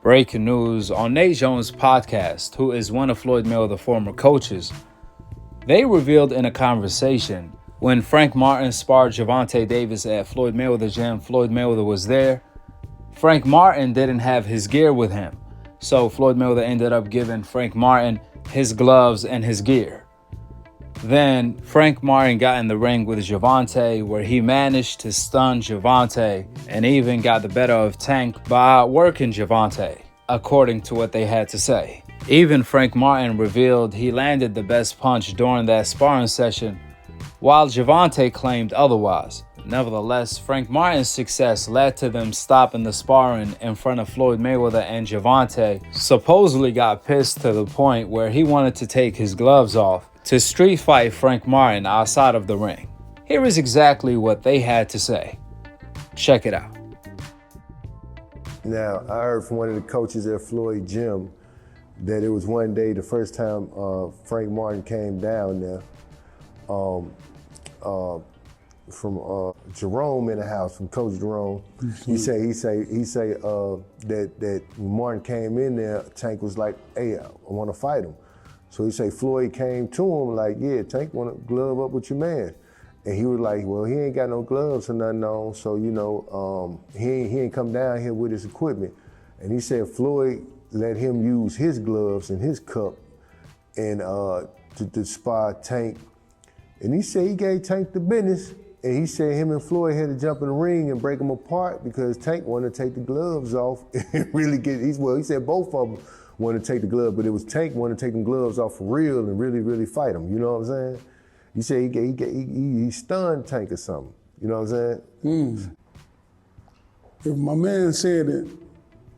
Breaking news on Nate Jones' podcast, who is one of Floyd Mayweather's former coaches. They revealed in a conversation when Frank Martin sparred Gervonta Davis at Floyd Mayweather's gym, Floyd Mayweather was there. Frank Martin didn't have his gear with him, so Floyd Mayweather ended up giving Frank Martin his gloves and his gear. Then Frank Martin got in the ring with Gervonta, where he managed to stun Gervonta and even got the better of Tank by working Gervonta, according to what they had to say. Even Frank Martin revealed he landed the best punch during that sparring session, while Gervonta claimed otherwise. Nevertheless, Frank Martin's success led to them stopping the sparring in front of Floyd Mayweather, and Gervonta supposedly got pissed to the point where he wanted to take his gloves off to street fight Frank Martin outside of the ring. Here is exactly what they had to say. Check it out. Now, I heard from one of the coaches at Floyd Gym that it was one day, the first time Frank Martin came down there, from Jerome in the house, from Coach Jerome. He say that when Martin came in there, Tank was like, "Hey, I want to fight him." So he say Floyd came to him like, "Yeah, Tank want to glove up with your man," and he was like, "Well, he ain't got no gloves or nothing on, so he ain't come down here with his equipment." And he said Floyd let him use his gloves and his cup and to spar Tank. And he said he gave Tank the business. And he said him and Floyd had to jump in the ring and break them apart because Tank wanted to take the gloves off and really he said both of them wanted to take the glove, but it was Tank wanted to take them gloves off for real and really, really fight him. You know what I'm saying? He said he stunned Tank or something. You know what I'm saying? If my man said it,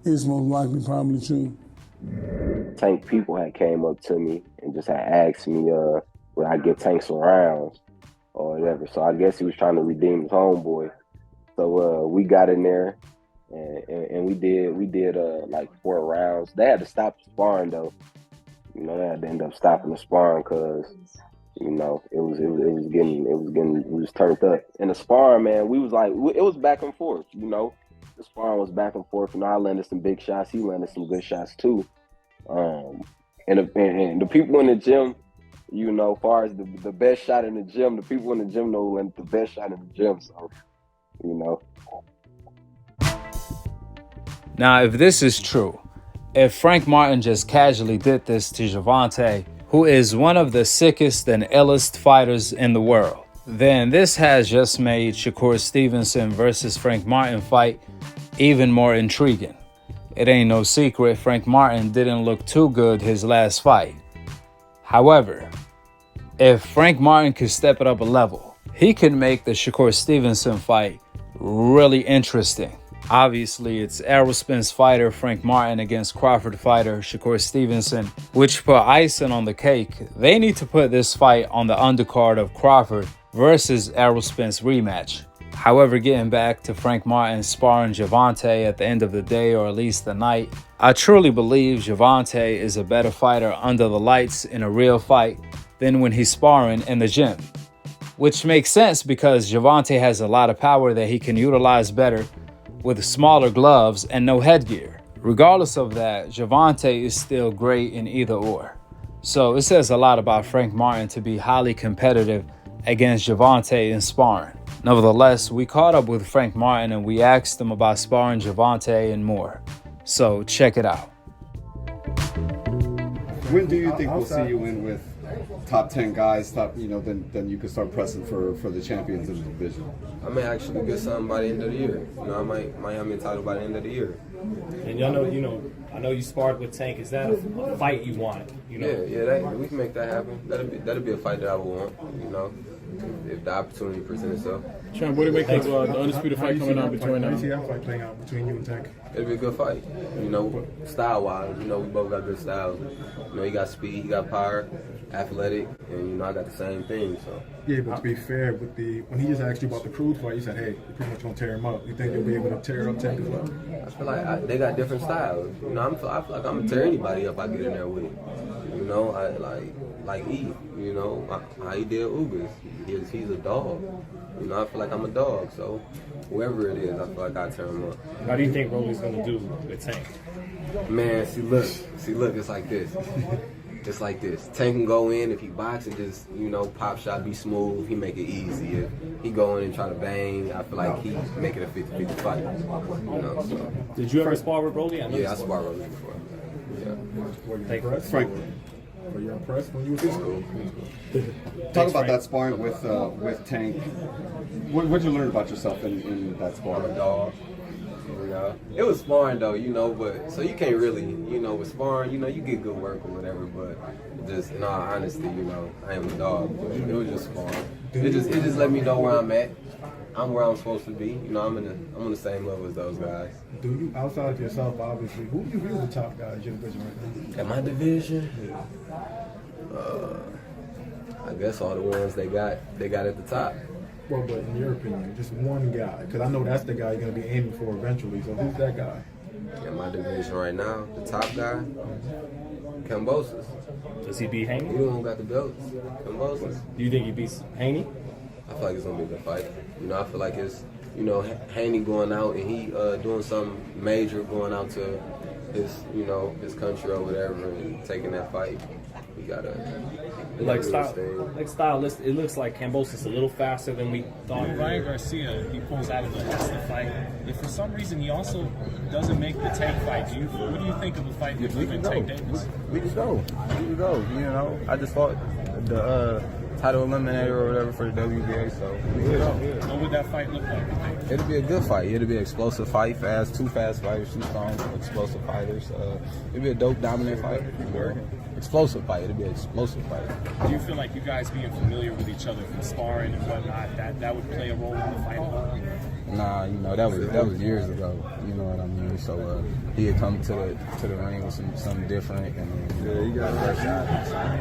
it's most likely probably true. Tank people had came up to me and just had asked me would I give Tank some rounds or whatever. So I guess he was trying to redeem his homeboy. So we got in there and we did like 4 rounds. They had to stop the sparring though. They had to end up stopping the sparring because it was turned up. And the sparring, man, it was back and forth. The sparring was back and forth. I landed some big shots. He landed some good shots too. And the people in the gym, as far as the best shot in the gym, the people in the gym know when the best shot in the gym. So, Now, if this is true, if Frank Martin just casually did this to Gervonta, who is one of the sickest and illest fighters in the world, then this has just made Shakur Stevenson versus Frank Martin fight even more intriguing. It ain't no secret Frank Martin didn't look too good his last fight. However, if Frank Martin could step it up a level, he could make the Shakur Stevenson fight really interesting. Obviously, it's Errol Spence fighter Frank Martin against Crawford fighter Shakur Stevenson, which put icing on the cake. They need to put this fight on the undercard of Crawford versus Errol Spence rematch. However, getting back to Frank Martin sparring Gervonta at the end of the day, or at least the night, I truly believe Gervonta is a better fighter under the lights in a real fight than when he's sparring in the gym. Which makes sense because Gervonta has a lot of power that he can utilize better with smaller gloves and no headgear. Regardless of that, Gervonta is still great in either or. So it says a lot about Frank Martin to be highly competitive against Gervonta in sparring. Nevertheless, we caught up with Frank Martin and we asked him about sparring Gervonta and more. So check it out. When do you think we'll see you in with top 10 guys, then you can start pressing for the champions in the division? I may actually get something by the end of the year. I might have me a title by the end of the year. And I know you sparred with Tank. Is that a fight you want? Yeah, we can make that happen. That'll be a fight that I would want. If the opportunity presents itself. Sean, what do you make of the undisputed fight coming out between How do you see that fight playing out between you and Tank? It'll be a good fight. Style-wise, we both got good styles. He got speed, he got power, athletic, and I got the same thing. So. Yeah, but to be fair, when he just asked you about the Cruz fight, you said, "Hey, you're pretty much gonna tear him up." You think you'll be able to tear up Tank as well? I feel like they got different styles. I feel like I'm gonna tear anybody up I get in there with. Like E. How he did Ugas. He's a dog. I feel like I'm a dog. So whoever it is, I feel like I turn him up. How do you think Rolly's gonna do with Tank? Man, see, look, it's like this. It's like this. Tank can go in if he box and just, you know, pop shot, be smooth, he make it easy. If he go in and try to bang, I feel like he make it a 50-50 fight. You know, so. Did you ever spar with Rolly? Yeah, I sparred Rolly before. Yeah. Were you Thank you. impressed? Frank. Were you impressed when you was cool? Talk about that sparring with Tank. What'd you learn about yourself in that I'm a sparring? dog. You know? It was sparring though, you know, but so you can't really, you know, with sparring, you know, you get good work or whatever, but just in all honesty, you know, I am a dog, but it was just sparring. It just let me know where I'm at. I'm where I'm supposed to be. You know, I'm on the same level as those guys. Do you, outside of yourself, obviously, who do you view as the top guys in your division right now? At my division, I guess all the ones they got at the top. Well, but in your opinion, just one guy, because I know that's the guy you're going to be aiming for eventually, so who's that guy? In my division right now, the top guy, Kambosos. Does he beat Haney? He don't got the belts. Kambosos. Do you think he beats Haney? I feel like it's gonna be a good fight. You know, I feel like it's, you know, Haney going out and he doing something major, going out to his, you know, his country or whatever, and taking that fight. We gotta Like stylist, it looks like Kambosos a little faster than we thought. Ryan Garcia, he pulls out of the fight. If for some reason he also doesn't make the Tank fight, what do you think of a fight between Tank Davis? We just go. You know, I just fought the title eliminator or whatever for the WBA, so we can go. What would that fight look like? It'll be a good fight. It'll be an explosive fight, two fast fighters, two strong, explosive fighters. It'll be a dope, dominant fight. Explosive fight. It'll be an explosive fight. Do you feel like you guys being familiar with each other from sparring and whatnot, that would play a role in the fight? Nah, you know, that was years ago. You know what I mean? So he had come to the ring with something different, and you got a shot.